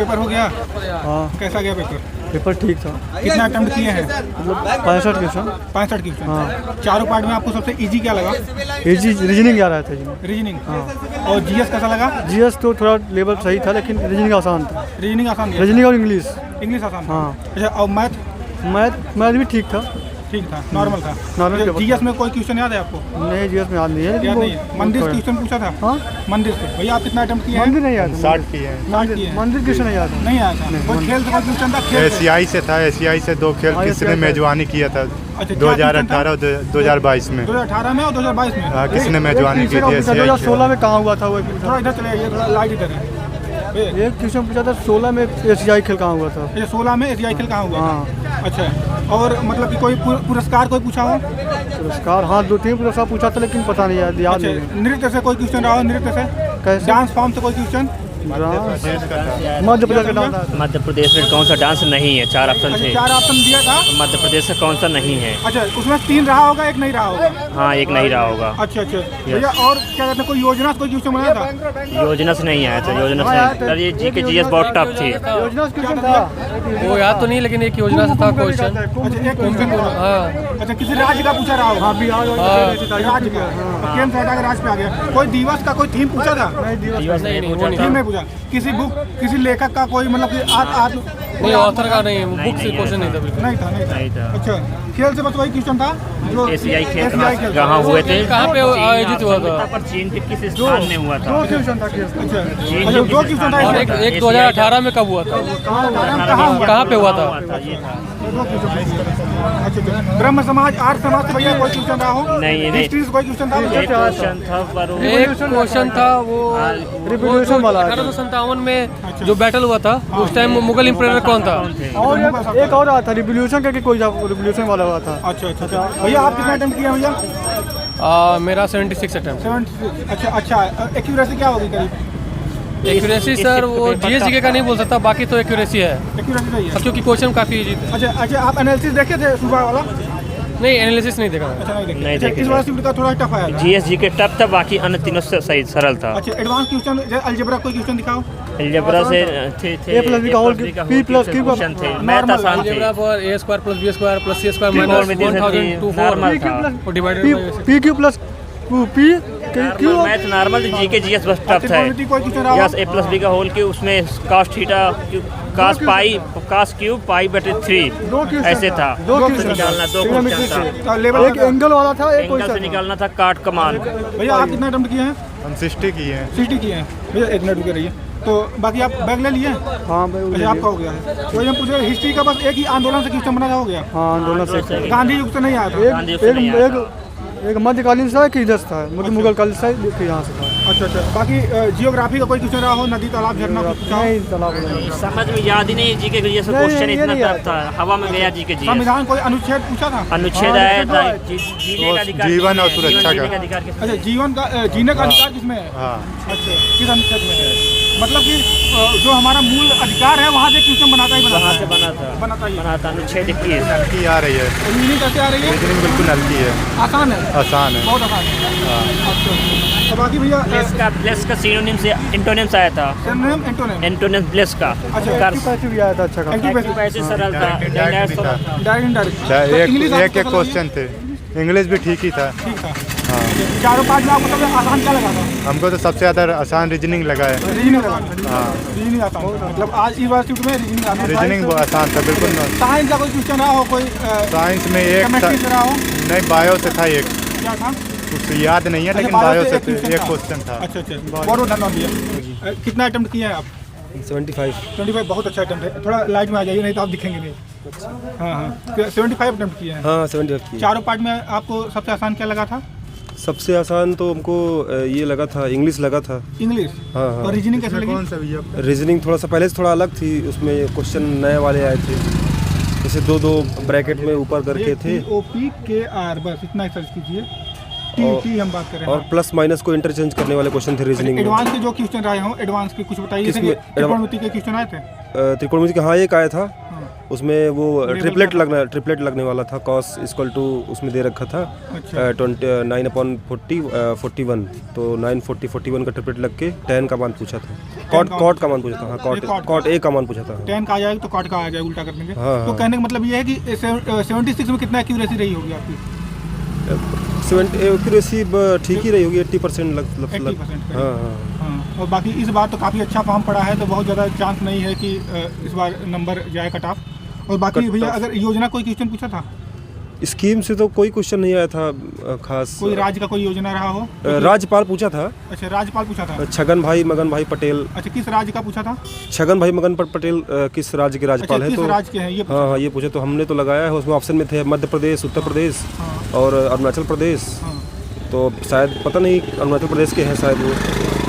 Paper हो गया? हाँ कैसा गया पेपर? पेपर ठीक था। कितना अटेम्प्ट किए हैं? मतलब 65 क्वेश्चन। 65 क्वेश्चन। हाँ। चारों पार्ट में आपको सबसे इजी क्या लगा? इजी रीजनिंग आ रहा था जी। रीजनिंग। हाँ। और जीएस कैसा लगा? जीएस तो थोड़ा लेवल सही था, लेकिन रीजनिंग आसान था। रीजनिंग आसान गया? रीजनिंग और इंग्लिश। इंग्लिश आसान था। हाँ। अच्छा, और मैथ भी ठीक था। ठीक था, नॉर्मल था। नॉर्मल पेपर जीएस में कोई क्वेश्चन याद है आपको? नहीं, जीएस में याद नहीं है, लेकिन याद वो नहीं है। मंदिर से क्वेश्चन पूछा था? हाँ मंदिर से। भैया आप कितना अटेम्प्ट किए हैं? मंदिर नहीं याद। 60 किए हैं। 60 किए हैं। मंदिर क्वेश्चन नहीं याद। नहीं आया था। कोई खेल से कोई क्वेश्चन था? खेल से? एशियाई से था, एशियाई से 2 खेल हाँ, किसने एशियाई था। मेजबानी किया था अच्छा, 2018 और 2022 में। 2018 में और 2022 में? हाँ, किसने मेजबानी की थी? एशियाई 2016 में कहाँ हुआ था वो? थोड़ा इधर चले आइए, थोड़ा लाइट इधर है। एक क्वेश्चन पूछा था 16 में एशियाई खेल कहाँ हुआ था? ये 16 में एशियाई खेल कहाँ हुआ? हाँ। अच्छा, और मतलब कि कोई पुरस्कार कोई पूछा हो? पुरस्कार हाँ 2-3 पुरस्कार पूछा था, लेकिन पता नहीं याद अच्छा, नहीं। नृत्य से कोई क्वेश्चन रहा हो? नृत्य से? कैसे? डांस फॉर्म से कोई क्वेश्चन? मध्य प्रदेश का डांस। मध्य प्रदेश में कौन सा डांस नहीं है? 4 ऑप्शन थे। 4 ऑप्शन दिया था। मध्य प्रदेश का कौन सा नहीं है? अच्छा, उसमें 3 रहा होगा, एक नहीं रहा होगा? हाँ, एक नहीं रहा होगा। अच्छा अच्छा भैया, और क्या कहते हैं, कोई योजना से कोई क्वेश्चन बनाया था? योजना से नहीं आया था। योजना से नहीं। ये जी के जीएस बहुत टफ थी। योजना से क्वेश्चन था वो याद तो नहीं, लेकिन एक योजना से था क्वेश्चन। अच्छा, एक क्वेश्चन बोला। हाँ अच्छा, किसी राज्य का पूछा रहा होगा? हाँ बिहार राज्य का। केंद्र सरकार का राज्य पे आ गया। कोई दिवस का कोई थीम पूछा था? थीम नहीं पूछा। किसी बुक, किसी लेखक का कोई मतलब कि नहीं, ऑथर का नहीं, बुक से क्वेश्चन नहीं था बिल्कुल। नहीं था। अच्छा, खेल से बस वही क्वेश्चन था जो एशियाई खेल खेल कहाँ हुए थे? कहाँ पे आयोजित हुआ था? पर चीन के किस स्थान में हुआ था? 2 क्वेश्चन था खेल। अच्छा, चीन अच्छा, के 2 किस क्वेश्चन स्थान और में एक हुआ था? 2018 में कब हुआ था? कहाँ पे हुआ था? ये था। अच्छा, ब्रह्म समाज, आर्य समाज से भैया कोई क्वेश्चन रहा हो? नहीं। हिस्ट्री से कोई क्वेश्चन था? एक क्वेश्चन था पर वो- एक क्वेश्चन था वो रिवॉल्यूशन वाला। 1857 में जो बैटल हुआ था, उस टाइम मुगल एम्परर कौन था? और एक और आया था रिवॉल्यूशन करके, कोई रिवॉल्यूशन वाला हुआ था। अच्छा अच्छा भैया, आप कितना अटेम्प्ट किया भैया? मेरा 76 अटेम्प्ट। 76। अच्छा, एक्यूरेसी क्या होगी करीब? एक्यूरेसी सर वो जीएसजीके का नहीं बोल सकता, बाकी तो एक्यूरेसी है। एक्यूरेसी सही है। क्योंकि क्वेश्चन काफी इजी थे। अच्छा अच्छा, आप एनालिसिस देखे थे सुबह वाला? नहीं, एनालिसिस नहीं देखा। अच्छा, नहीं नहीं देखे। देखे इस बार शिफ्ट का थोड़ा टफ आया था। जीएसजी के टफ था, बाकी अन्य तीनों से सही सरल था। अच्छा, एडवांस क्वेश्चन, अलजेब्रा कोई क्वेश्चन दिखाओ। अलजेब्रा से थे A प्लस बी का होल P प्लस Q का क्वेश्चन थे। मैथ आसान थे। अलजेब्रा पर a² + b² + c² - Trigonometry 1024 था। और divided by P Q plus P Q. Math normal थी, जीके जीएस बस टफ था। ट्रिग्नोमेट्री कोई क्वेश्चन रहा हो? यस, a प्लस बी का होल के उसमें cos थीटा cos पाई cos क्यूब पाई बटे 3 ऐसे था। 2 से क्वेश्चन निकालना 2 क्वेश्चन था। लेवल एक एंगल वाला था, एक एंगल से क्वेश्चन निकालना था काट कमान। भैया, आप कितना अटेम्प्ट किए हैं? हम 60 किए हैं। 60 किए हैं भैया। 1 मिनट रुके रहिए। तो बाकी आप बैग ले लिए? हाँ भाई अच्छा, आपका हो गया है। तो हम पूछ रहे हिस्ट्री का, बस एक ही आंदोलन से क्वेश्चन बना हो गया? हाँ आंदोलन से गांधी युग से नहीं आया था? गांधी से नहीं आया था। एक मध्यकालीन था कि इधर था, मतलब मुगल कालीन था कि यहाँ से था। अच्छा अच्छा, बाकी जियोग्राफी का कोई क्वेश्चन रहा हो? नदी, तालाब, झरना कुछ पूछा हो? नहीं तालाब नहीं। समझ में याद ही नहीं, जीके जीएस नहीं, क्वेश्चन ये इतना नहीं टफ था, हवा में गया जीके जीएस। संविधान कोई अनुच्छेद पूछा था? अनुच्छेद हाँ, आया था अनुच्छेद जीने का अधिकार, जीवन और सुरक्षा जीने का। अधिकार किसमें? अच्छा, जीवन का जीने का अधिकार किसमें है? हाँ, अच्छा, किस अनुच्छेद में है? मतलब कि जो हमारा मूल अधिकार है वहाँ से क्वेश्चन बनाता ही वहाँ से बनाता बना था। है। अनुच्छेद 21। हल्की आ रही है। मीनिंग कैसे आ रही है? रीजनिंग बिल्कुल हल्की है, आसान है? आसान है। बहुत आसान है। अच्छा, तो बाकी भैया ब्लेस का सिनोनिम से एंटोनिम्स आया था। Synonym, antonym. एंटोनिम ब्लेस का पैसे भी आया था। अच्छा का एंटीपैथी, पैसे सरल था। Direct indirect. एक एक क्वेश्चन थे। इंग्लिश भी ठीक ही था। ठीक था। हाँ, चारों पाँच में आपको सबसे आसान क्या लगा था? हमको तो सबसे ज़्यादा आसान रीजनिंग लगा है। रीजनिंग लगा। हाँ, रीजनिंग आसान था। मतलब आज इस बार शिफ्ट में रीजनिंग आसान था। रीजनिंग बहुत आसान था बिल्कुल। साइंस का कोई क्वेश्चन रहा हो? कोई साइंस में एक था, केमिस्ट्री से रहा हो? नहीं बायो से था एक, क्या था? कुछ याद नहीं है, लेकिन अच्छा, बायो से क्वेश्चन एक क्वेश्चन था। अच्छा अच्छा, बहुत बहुत धन्यवाद भैया। कितना अटेम्प्ट किए हैं आप? 75। 25। बहुत अच्छा अटेम्प्ट है। थोड़ा लाइट में आ जाइए, नहीं तो आप दिखेंगे नहीं। हाँ हाँ, 75 अटेम्प्ट किए हैं। हाँ 75 की। चारों पार्ट में आपको सबसे आसान क्या लगा था? सबसे आसान तो हमको ये लगा था, इंग्लिश लगा था। इंग्लिश। हाँ हाँ। और रीजनिंग कैसे लगी? कौन सा भैया? रीजनिंग थोड़ा सा पहले से थोड़ा अलग थी, उसमें क्वेश्चन नए वाले आए थे, जैसे 2-2 ब्रैकेट में ऊपर करके थे। OPKR, बस इतना ही सर्च कीजिए। टी हम बात कर रहे हैं। और प्लस माइनस को इंटरचेंज करने वाले क्वेश्चन थे रीजनिंग में। एडवांस के जो क्वेश्चन आए हों, एडवांस के कुछ बताइए। किसमें? त्रिकोणमिति के क्वेश्चन आए थे? त्रिकोणमिति का हाँ एक आया था, उसमें वो ट्रिपलेट लगने वाला था। कॉस इक्वल टू उसमें दे रखा था 9/40 तो 9/40 का ट्रिपलेट लग के tan का मान पूछा था। कॉट का मान पूछा था। हाँ, कॉट ए का मान पूछा था। 10 का आ जाएगा तो कॉट का आ जाएगा, उल्टा कर देंगे। हाँ, तो हाँ। कहने का मतलब ये है कि 76 में कितना एक्यूरेसी रही होगी आपकी? 70 एक्यूरेसी ठीक ही रही होगी, 80% 80%। हाँ हाँ। हाँ, और बाकी इस बार तो काफ़ी अच्छा फॉर्म पड़ा है, तो बहुत ज़्यादा चांस नहीं है कि इस बार नंबर जाए कट ऑफ। और बाकी भैया अगर योजना कोई क्वेश्चन पूछा था? स्कीम से तो कोई क्वेश्चन नहीं आया था खास। कोई राज्य का कोई योजना रहा हो? राज्यपाल पूछा था। अच्छा, राज्यपाल पूछा था। छगन भाई मगन भाई पटेल। अच्छा, किस राज्य का पूछा था? छगन भाई मगन पटेल किस राज्य के राज्यपाल अच्छा, है? किस तो राज्य के हैं ये पूछा? हाँ, ये पूछे तो हमने तो लगाया है। उसमें ऑप्शन में थे मध्य प्रदेश, उत्तर प्रदेश हाँ। और अरुणाचल प्रदेश। हाँ। तो शायद पता नहीं अरुणाचल प्रदेश के हैं शायद वो,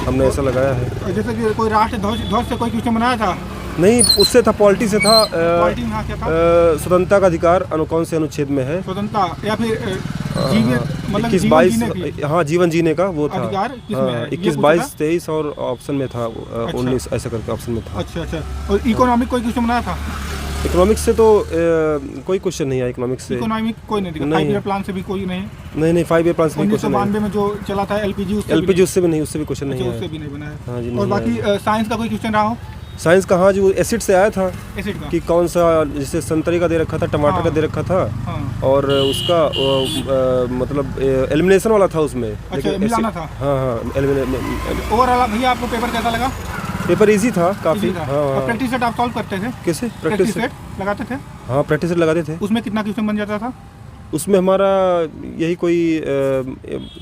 हमने ऐसा लगाया है। जैसे कि कोई राष्ट्र ध्वज से कोई क्वेश्चन बनाया था? नहीं, उससे था पॉलिटी से था। पॉलिटी में हाँ क्या था? स्वतंत्रता का अधिकार कौन से अनुच्छेद में है? स्वतंत्रता या फिर जीवन, मतलब 21 जीवन 22 जीने की हाँ, जीवन जीने का वो था। अधिकार किसमें है? 21 ये 22 23 और ऑप्शन में था 19 ऐसा करके ऑप्शन में था। अच्छा अच्छा। और इकोनॉमिक कोई क्वेश्चन बनाया था? इकोनॉमिक्स से तो कोई क्वेश्चन नहीं आया इकोनॉमिक्स से। इकोनॉमिक कोई नहीं दिखा? नहीं। 5 ईयर प्लान से भी कोई नहीं? नहीं 5 ईयर प्लान से भी क्वेश्चन नहीं। 1992 में जो चला था एलपीजी, उससे भी नहीं, उससे भी क्वेश्चन नहीं उससे आया। भी नहीं बनाया। हाँ जी, और नहीं बाकी साइंस का कोई क्वेश्चन रहा हो? साइंस का हाँ, जो एसिड से आया था एसिड का कि कौन सा, जैसे संतरे का दे रखा था, टमाटर का दे रखा था। हाँ। और उसका मतलब एलिमिनेशन वाला था उसमें। अच्छा, मिलाना था। हाँ हाँ, ओवरऑल भैया आपको पेपर कैसा लगा? पेपर इजी था काफी। Easy था। हाँ और हाँ। प्रैक्टिस सेट आप सॉल्व करते थे? कैसे प्रैक्टिस प्रैक्टिस? सेट लगाते थे? हाँ, प्रैक्टिस सेट लगाते थे। उसमें कितना क्वेश्चन बन जाता था? उसमें हमारा यही कोई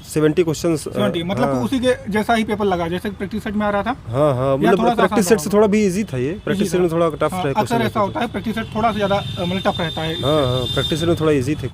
70 क्वेश्चन। 70, मतलब उसी के जैसा ही पेपर लगा जैसे प्रैक्टिस सेट में आ रहा था? हाँ हाँ, या थोड़ा मतलब सा प्रैक्टिस आसान सेट से थोड़ा भी इजी था ये। प्रैक्टिस सेट में थोड़ा टफ हाँ, रहा अक्सर ऐसा होता है, प्रैक्टिस सेट थोड़ा सा ज़्यादा मतलब टफ रहता है। हाँ हाँ, प्रैक्टिस सेट में थोड़ा इजी थे।